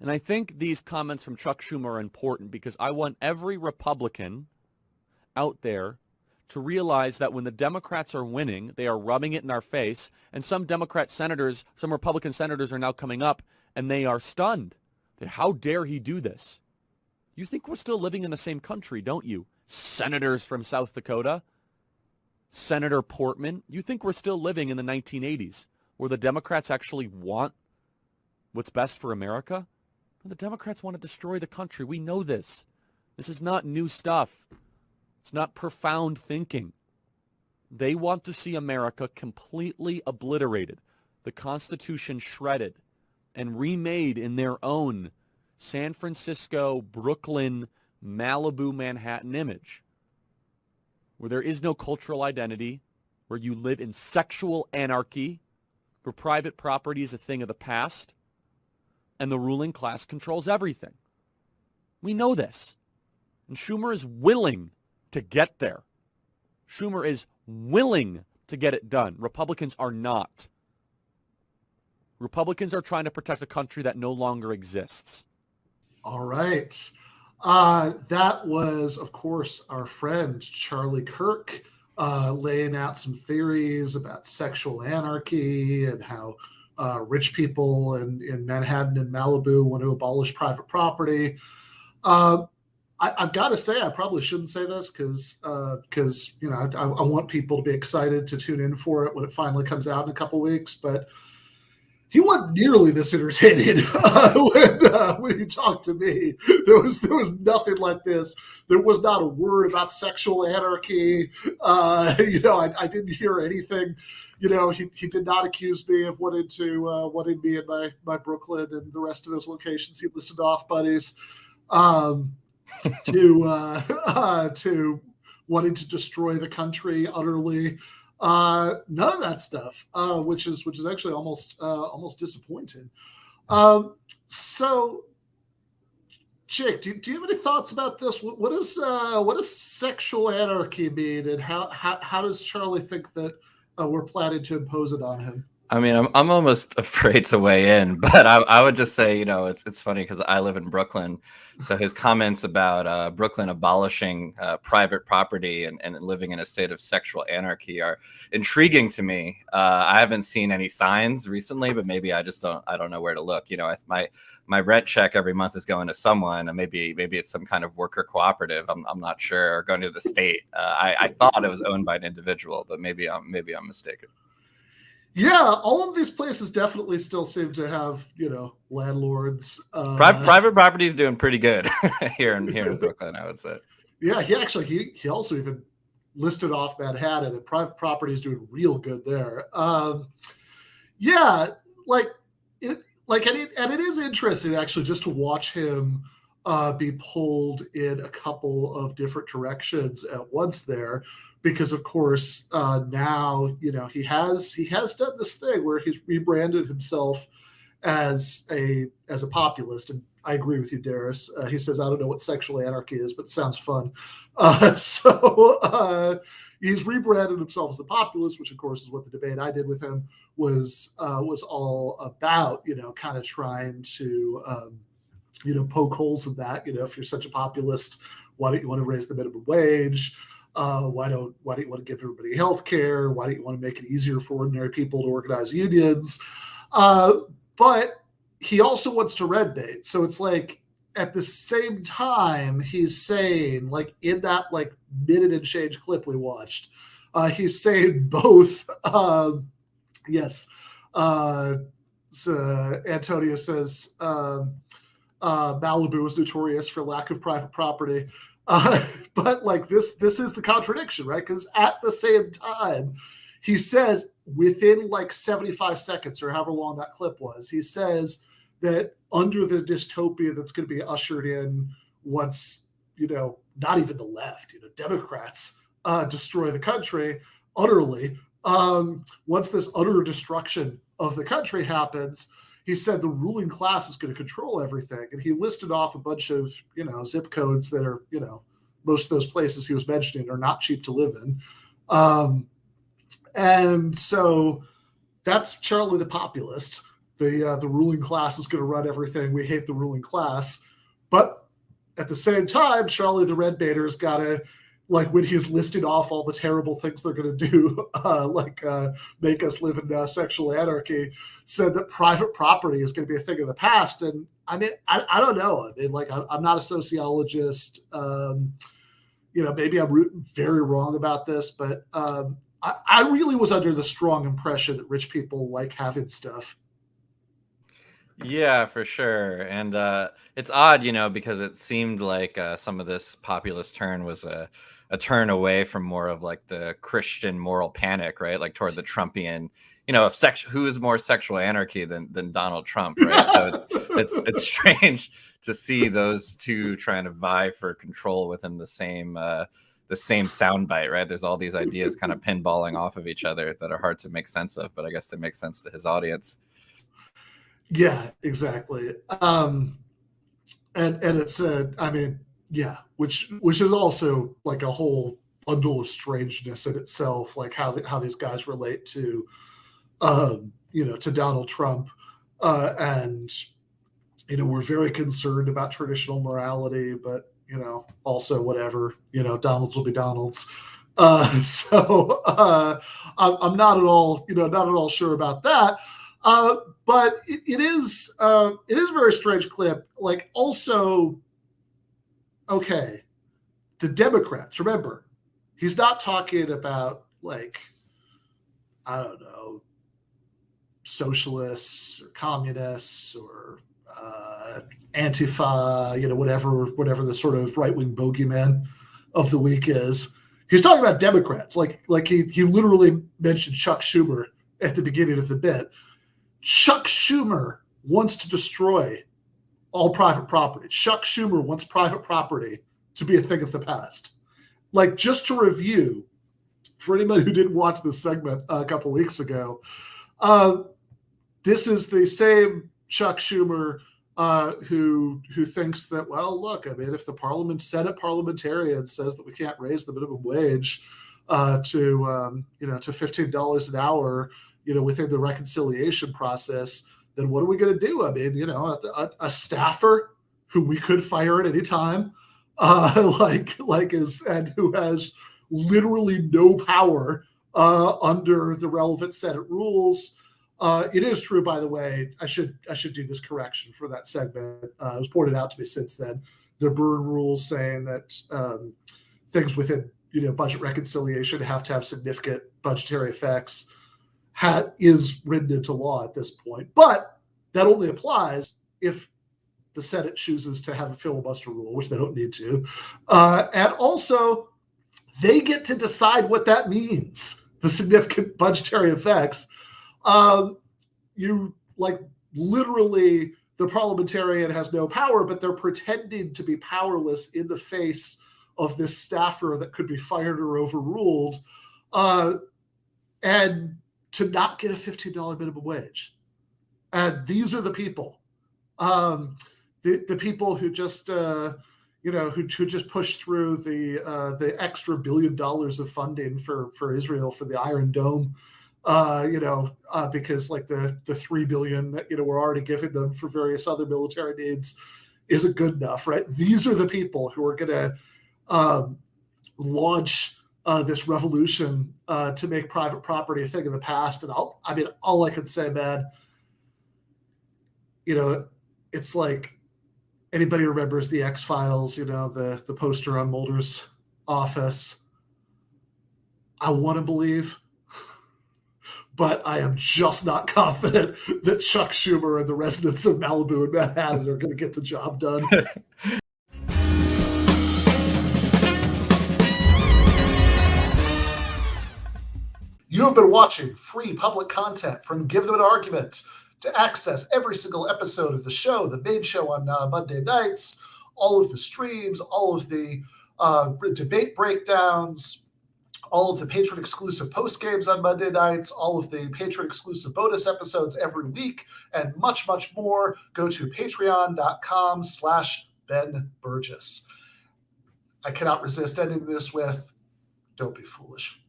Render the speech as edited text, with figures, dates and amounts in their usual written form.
And I think these comments from Chuck Schumer are important because I want every Republican out there to realize that when the Democrats are winning, they are rubbing it in our face. And some Republican senators are now coming up and they are stunned. How dare he do this? You think we're still living in the same country, don't you? Senators from South Dakota, Senator Portman. You think we're still living in the 1980s where the Democrats actually want what's best for America? The Democrats want to destroy the country. We know this. This is not new stuff. It's not profound thinking. They want to see America completely obliterated, the Constitution shredded, and remade in their own San Francisco, Brooklyn, Malibu, Manhattan image, where there is no cultural identity, where you live in sexual anarchy, where private property is a thing of the past, and the ruling class controls everything. We know this. And Schumer is willing to get there. Schumer is willing to get it done. Republicans are not. Republicans are trying to protect a country that no longer exists. All right. That was, of course, our friend Charlie Kirk laying out some theories about sexual anarchy and how rich people in Manhattan and Malibu want to abolish private property. I've got to say, I probably shouldn't say this because I want people to be excited to tune in for it when it finally comes out in a couple weeks. But he wasn't nearly this entertaining when he talked to me. There was nothing like this. There was not a word about sexual anarchy. I didn't hear anything. He did not accuse me of wanting me in my Brooklyn and the rest of those locations he listed off, buddies, to wanting to destroy the country utterly. None of that stuff, which is actually almost disappointing. So, Jake, do you have any thoughts about this? What does sexual anarchy mean, and how does Charlie think that we're planning to impose it on him? I mean, I'm almost afraid to weigh in, but I would just say, it's funny because I live in Brooklyn. So his comments about Brooklyn abolishing private property and living in a state of sexual anarchy are intriguing to me. I haven't seen any signs recently, but maybe I don't know where to look. My rent check every month is going to someone, and maybe it's some kind of worker cooperative. I'm not sure, or going to the state. I thought it was owned by an individual, but maybe I'm mistaken. Yeah, all of these places definitely still seem to have, landlords. Private property is doing pretty good here in Brooklyn, I would say. Yeah, he also even listed off Manhattan, and private property is doing real good there. It is interesting actually just to watch him be pulled in a couple of different directions at once there. Because of course now he has done this thing where he's rebranded himself as a populist, and I agree with you, Darius. He says, I don't know what sexual anarchy is, but it sounds fun. So he's rebranded himself as a populist, which of course is what the debate I did with him was all about. Kind of trying to poke holes in that. If you're such a populist, why don't you want to raise the minimum wage? Why don't you want to give everybody health care? Why don't you want to make it easier for ordinary people to organize unions? But he also wants to red bait. So it's like at the same time he's saying, like in that minute and change clip we watched, he's saying both. Yes. So Antonio says Malibu is notorious for lack of private property. But this is the contradiction, right? Because at the same time, he says within 75 seconds or however long that clip was, he says that under the dystopia that's going to be ushered in once, not even the left, Democrats destroy the country utterly. Once this utter destruction of the country happens, he said the ruling class is going to control everything. And he listed off a bunch of, zip codes that are, most of those places he was mentioning are not cheap to live in. And so that's Charlie the populist. the ruling class is going to run everything. We hate the ruling class. But at the same time, Charlie the Red Baiter's got to, like when he's listing off all the terrible things they're going to do, make us live in sexual anarchy, said that private property is going to be a thing of the past. And I mean, I don't know. I mean, like, I'm not a sociologist. Maybe I'm very wrong about this, but I really was under the strong impression that rich people like having stuff. Yeah, for sure. And it's odd, because it seemed like some of this populist turn was a turn away from more of like the Christian moral panic, right? Like toward the Trumpian, who is more sexual anarchy than Donald Trump, right? So it's strange to see those two trying to vie for control within the same soundbite, right? There's all these ideas kind of pinballing off of each other that are hard to make sense of, but I guess they make sense to his audience. Yeah, exactly. And it's which is also like a whole bundle of strangeness in itself, like how these guys relate to to Donald Trump, and we're very concerned about traditional morality, but also whatever, Donald's will be Donald's. So I'm not at all sure about that. But it is a very strange clip. Like, also, okay, the Democrats, remember, he's not talking about, like, I don't know, socialists or communists or Antifa, whatever the sort of right-wing bogeyman of the week is. He's talking about Democrats. Like he literally mentioned Chuck Schumer at the beginning of the bit. Chuck Schumer wants to destroy all private property. Chuck Schumer wants private property to be a thing of the past. Like, just to review, for anybody who didn't watch this segment a couple weeks ago, this is the same Chuck Schumer who thinks that, well, look, I mean, if the Senate parliamentarian says that we can't raise the minimum wage to $15 an hour, within the reconciliation process, then what are we going to do? I mean, a staffer who we could fire at any time, and who has literally no power under the relevant Senate rules. It is true, by the way. I should do this correction for that segment. It was pointed out to me since then. There are rules saying that things within budget reconciliation have to have significant budgetary effects. Is written into law at this point, but that only applies if the Senate chooses to have a filibuster rule, which they don't need to. And also, they get to decide what that means, the significant budgetary effects. Literally, the parliamentarian has no power, but they're pretending to be powerless in the face of this staffer that could be fired or overruled. And to not get a $15 minimum wage. And these are the people, the people who just, who just pushed through the extra $1 billion of funding for Israel for the Iron Dome, because like the $3 billion that, we're already giving them for various other military needs isn't good enough, right? These are the people who are going to launch this revolution to make private property a thing of the past. And all I can say, man, it's like, anybody remembers the X-Files, the poster on Mulder's office. I want to believe, but I am just not confident that Chuck Schumer and the residents of Malibu and Manhattan are going to get the job done. You have been watching free public content from Give Them an Argument. To access every single episode of the show, the main show on Monday nights, all of the streams, all of the debate breakdowns, all of the patron-exclusive post-games on Monday nights, all of the patron-exclusive bonus episodes every week, and much, much more, go to patreon.com/Ben Burgis. I cannot resist ending this with, don't be foolish.